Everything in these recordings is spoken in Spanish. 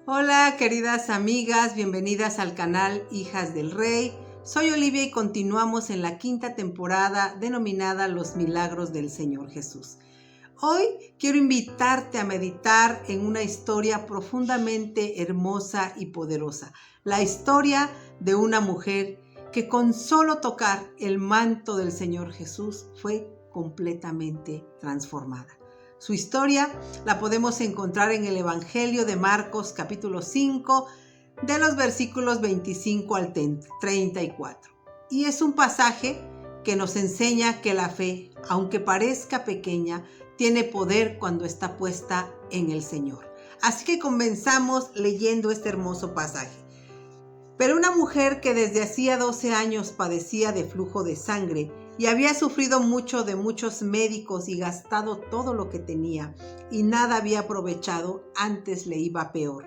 Hola queridas amigas, bienvenidas al canal Hijas del Rey. Soy Olivia y continuamos en la quinta temporada denominada Los Milagros del Señor Jesús. Hoy quiero invitarte a meditar en una historia profundamente hermosa y poderosa. La historia de una mujer que con solo tocar el manto del Señor Jesús fue completamente transformada. Su historia la podemos encontrar en el Evangelio de Marcos capítulo 5 de los versículos 25 al 34. Y es un pasaje que nos enseña que la fe, aunque parezca pequeña, tiene poder cuando está puesta en el Señor. Así que comenzamos leyendo este hermoso pasaje. Pero una mujer que desde hacía 12 años padecía de flujo de sangre y había sufrido mucho de muchos médicos y gastado todo lo que tenía y nada había aprovechado, antes le iba peor.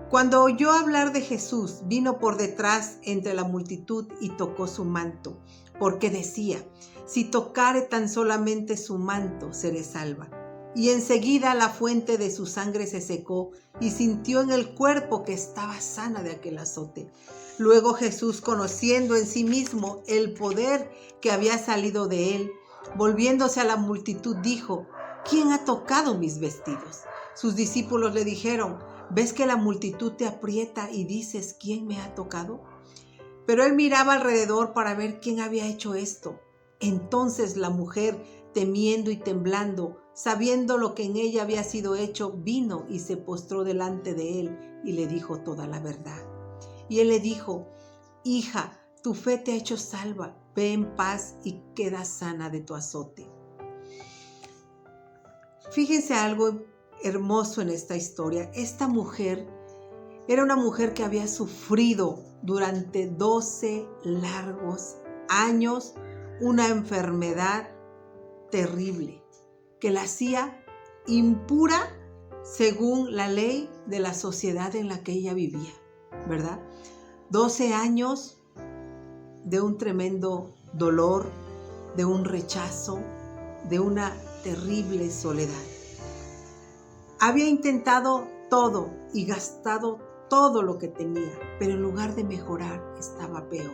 Cuando oyó hablar de Jesús, vino por detrás entre la multitud y tocó su manto, porque decía: si tocare tan solamente su manto, seré salva. Y enseguida la fuente de su sangre se secó y sintió en el cuerpo que estaba sana de aquel azote. Luego Jesús, conociendo en sí mismo el poder que había salido de él, volviéndose a la multitud, dijo: ¿quién ha tocado mis vestidos? Sus discípulos le dijeron: ¿ves que la multitud te aprieta y dices: ¿quién me ha tocado? Pero él miraba alrededor para ver quién había hecho esto. Entonces la mujer, temiendo y temblando, sabiendo lo que en ella había sido hecho, vino y se postró delante de él y le dijo toda la verdad. Y él le dijo: hija, tu fe te ha hecho salva, ve en paz y queda sana de tu azote. Fíjense algo hermoso en esta historia. Esta mujer era una mujer que había sufrido durante 12 largos años una enfermedad terrible que la hacía impura según la ley de la sociedad en la que ella vivía, ¿verdad? 12 años de un tremendo dolor, de un rechazo, de una terrible soledad. Había intentado todo y gastado todo lo que tenía, pero en lugar de mejorar, estaba peor.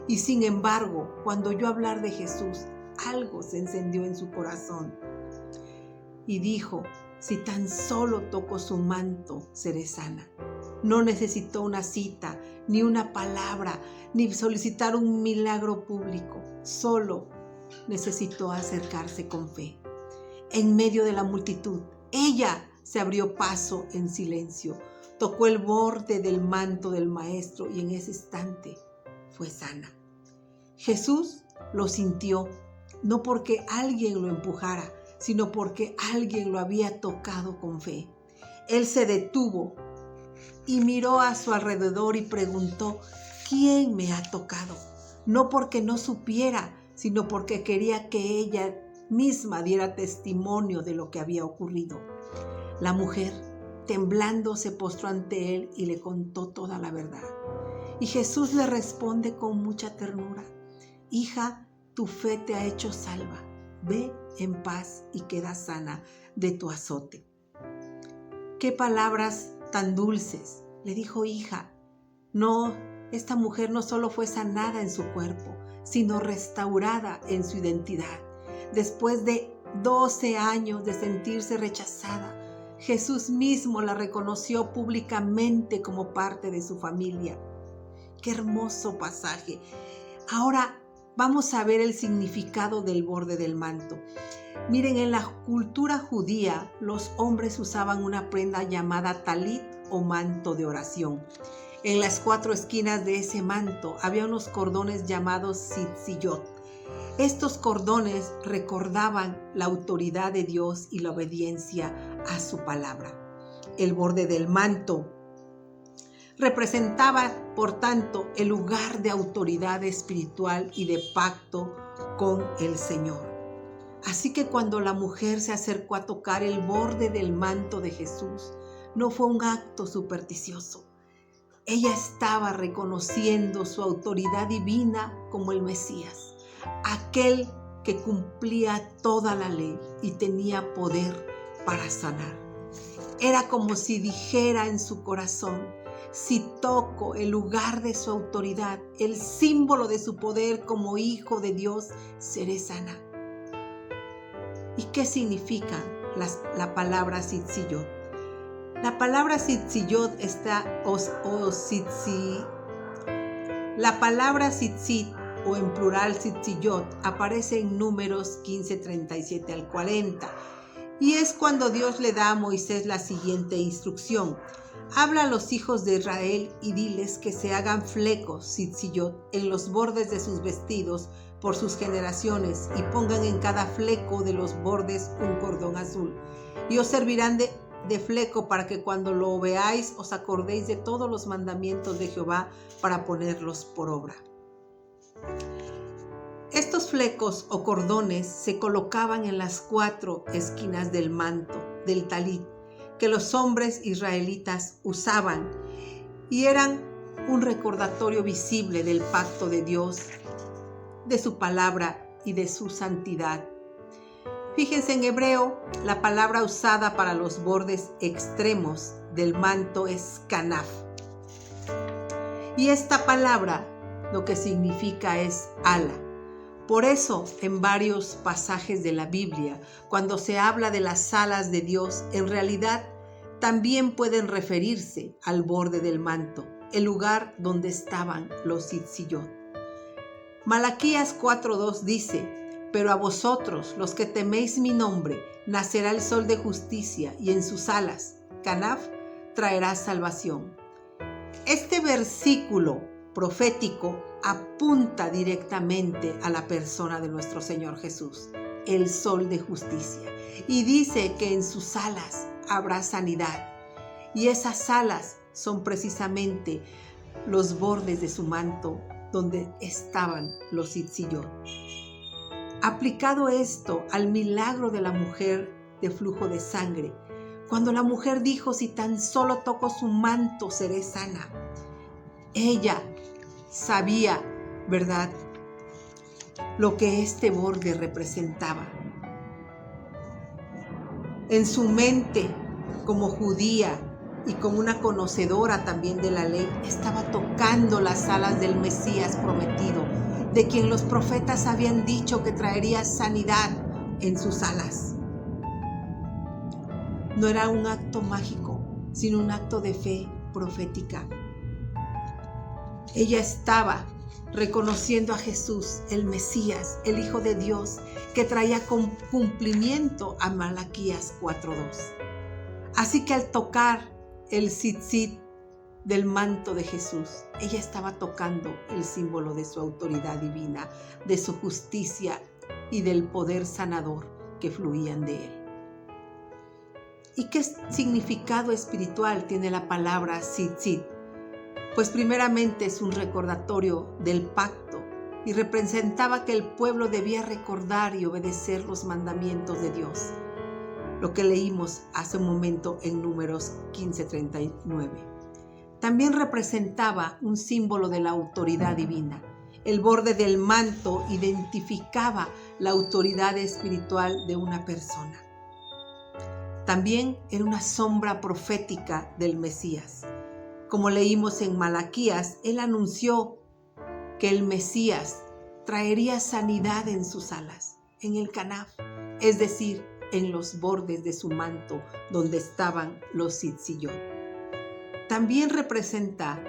Y sin embargo, cuando oyó hablar de Jesús, algo se encendió en su corazón y dijo: si tan solo toco su manto, seré sana. No necesitó una cita, ni una palabra, ni solicitar un milagro público. Solo necesitó acercarse con fe. En medio de la multitud, ella se abrió paso en silencio, tocó el borde del manto del maestro y en ese instante fue sana. Jesús lo sintió, no porque alguien lo empujara, sino porque alguien lo había tocado con fe. Él se detuvo y miró a su alrededor y preguntó: ¿quién me ha tocado? No porque no supiera, sino porque quería que ella misma diera testimonio de lo que había ocurrido. La mujer, temblando, se postró ante él y le contó toda la verdad. Y Jesús le responde con mucha ternura: hija, tu fe te ha hecho salva. Ve en paz y queda sana de tu azote. Qué palabras tan dulces. Le dijo: hija, no, esta mujer no solo fue sanada en su cuerpo, sino restaurada en su identidad. Después de 12 años de sentirse rechazada, Jesús mismo la reconoció públicamente como parte de su familia. Qué hermoso pasaje. Ahora vamos a ver el significado del borde del manto. Miren, en la cultura judía, los hombres usaban una prenda llamada talit o manto de oración. En las 4 esquinas de ese manto había unos cordones llamados tzitzit. Estos cordones recordaban la autoridad de Dios y la obediencia a su palabra. El borde del manto representaba, por tanto, el lugar de autoridad espiritual y de pacto con el Señor. Así que cuando la mujer se acercó a tocar el borde del manto de Jesús, no fue un acto supersticioso. Ella estaba reconociendo su autoridad divina como el Mesías, aquel que cumplía toda la ley y tenía poder para sanar. Era como si dijera en su corazón: si toco el lugar de su autoridad, el símbolo de su poder como hijo de Dios, seré sana. ¿Y qué significa la palabra Tzitzit? La palabra Tzitzit la palabra Tzitzit, o en plural Tzitzit, aparece en Números 15, 37 al 40. Y es cuando Dios le da a Moisés la siguiente instrucción: habla a los hijos de Israel y diles que se hagan flecos, Tzitzit, en los bordes de sus vestidos por sus generaciones, y pongan en cada fleco de los bordes un cordón azul. Y os servirán de fleco para que cuando lo veáis os acordéis de todos los mandamientos de Jehová para ponerlos por obra. Estos flecos o cordones se colocaban en las 4 esquinas del manto, del talit, que los hombres israelitas usaban, y eran un recordatorio visible del pacto de Dios, de su palabra y de su santidad. Fíjense, en hebreo, la palabra usada para los bordes extremos del manto es kanaf. Y esta palabra lo que significa es ala. Por eso, en varios pasajes de la Biblia, cuando se habla de las alas de Dios, en realidad también pueden referirse al borde del manto, el lugar donde estaban los Tzitzit. Malaquías 4:2 dice: pero a vosotros, los que teméis mi nombre, nacerá el sol de justicia, y en sus alas, kanaf, traerá salvación. Este versículo profético apunta directamente a la persona de nuestro Señor Jesús, el sol de justicia, y dice que en sus alas habrá sanidad, y esas alas son precisamente los bordes de su manto donde estaban los Tzitzit. Aplicado esto al milagro de la mujer de flujo de sangre, cuando la mujer dijo: si tan solo toco su manto seré sana. Ella sabía, ¿verdad?, lo que este borde representaba. En su mente, como judía y como una conocedora también de la ley, estaba tocando las alas del Mesías prometido, de quien los profetas habían dicho que traería sanidad en sus alas. No era un acto mágico, sino un acto de fe profética. Ella estaba reconociendo a Jesús, el Mesías, el Hijo de Dios, que traía con cumplimiento a Malaquías 4:2. Así que al tocar el tzitzit del manto de Jesús, ella estaba tocando el símbolo de su autoridad divina, de su justicia y del poder sanador que fluían de él. ¿Y qué significado espiritual tiene la palabra tzitzit? Pues primeramente es un recordatorio del pacto y representaba que el pueblo debía recordar y obedecer los mandamientos de Dios, lo que leímos hace un momento en Números 15:39. También representaba un símbolo de la autoridad divina. El borde del manto identificaba la autoridad espiritual de una persona. También era una sombra profética del Mesías. Como leímos en Malaquías, él anunció que el Mesías traería sanidad en sus alas, en el kanaf, es decir, en los bordes de su manto donde estaban los tzitzit. También representa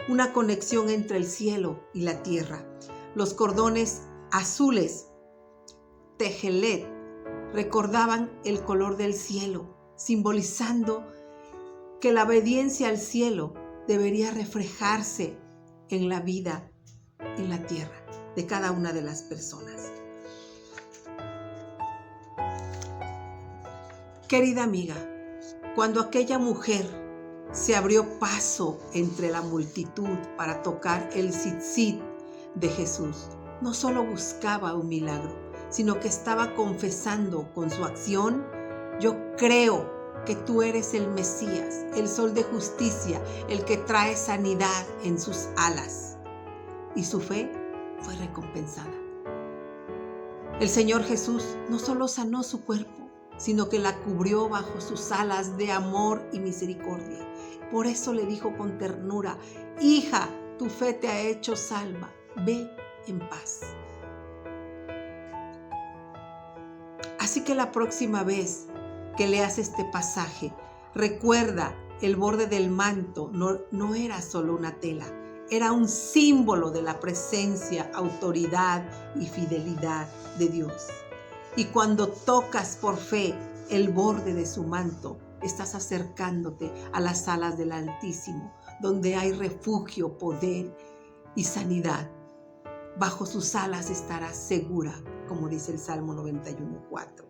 una conexión entre el cielo y la tierra. Los cordones azules, tejelet, recordaban el color del cielo, simbolizando que la obediencia al cielo debería reflejarse en la vida, en la tierra, de cada una de las personas. Querida amiga, cuando aquella mujer se abrió paso entre la multitud para tocar el tzitzit de Jesús, no solo buscaba un milagro, sino que estaba confesando con su acción: yo creo que tú eres el Mesías, el sol de justicia, el que trae sanidad en sus alas. Y su fe fue recompensada. El Señor Jesús no solo sanó su cuerpo, sino que la cubrió bajo sus alas de amor y misericordia. Por eso le dijo con ternura: hija, tu fe te ha hecho salva, ve en paz. Así que la próxima vez que leas este pasaje, recuerda, el borde del manto no era solo una tela, era un símbolo de la presencia, autoridad y fidelidad de Dios. Y cuando tocas por fe el borde de su manto, estás acercándote a las alas del Altísimo, donde hay refugio, poder y sanidad. Bajo sus alas estarás segura, como dice el Salmo 91:4.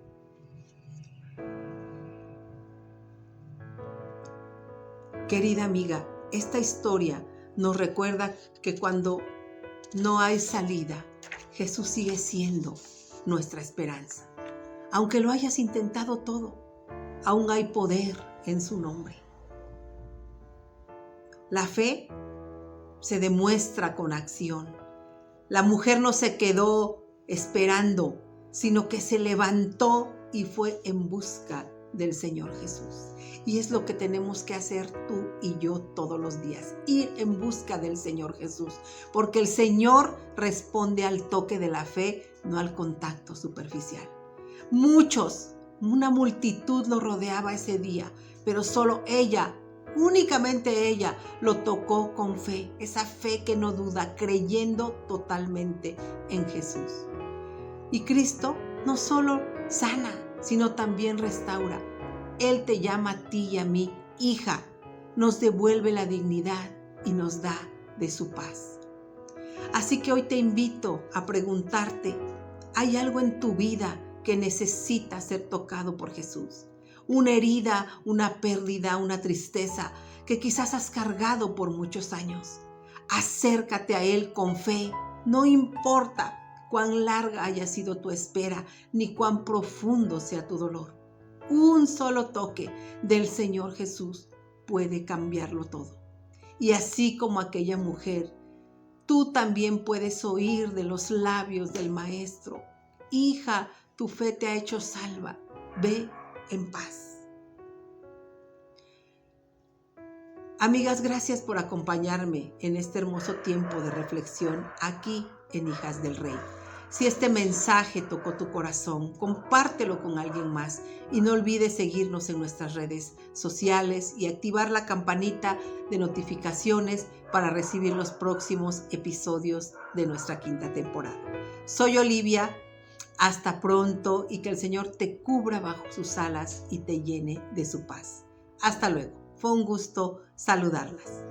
Querida amiga, esta historia nos recuerda que cuando no hay salida, Jesús sigue siendo nuestra esperanza. Aunque lo hayas intentado todo, aún hay poder en su nombre. La fe se demuestra con acción. La mujer no se quedó esperando, sino que se levantó y fue en busca del Señor Jesús. Y es lo que tenemos que hacer tú y yo todos los días, ir en busca del Señor Jesús, porque el Señor responde al toque de la fe, no al contacto superficial. Una multitud lo rodeaba ese día, pero solo ella, únicamente ella, lo tocó con fe, esa fe que no duda, creyendo totalmente en Jesús. Y Cristo no solo sana, sino también restaura. Él te llama a ti y a mí, hija, nos devuelve la dignidad y nos da de su paz. Así que hoy te invito a preguntarte, ¿hay algo en tu vida que necesita ser tocado por Jesús? Una herida, una pérdida, una tristeza que quizás has cargado por muchos años. Acércate a Él con fe, no importa cuán larga haya sido tu espera, ni cuán profundo sea tu dolor. Un solo toque del Señor Jesús puede cambiarlo todo. Y así como aquella mujer, tú también puedes oír de los labios del Maestro: hija, tu fe te ha hecho salva, ve en paz. Amigas, gracias por acompañarme en este hermoso tiempo de reflexión aquí en Hijas del Rey. Si este mensaje tocó tu corazón, compártelo con alguien más y no olvides seguirnos en nuestras redes sociales y activar la campanita de notificaciones para recibir los próximos episodios de nuestra 5ª temporada. Soy Olivia, hasta pronto y que el Señor te cubra bajo sus alas y te llene de su paz. Hasta luego, fue un gusto saludarlas.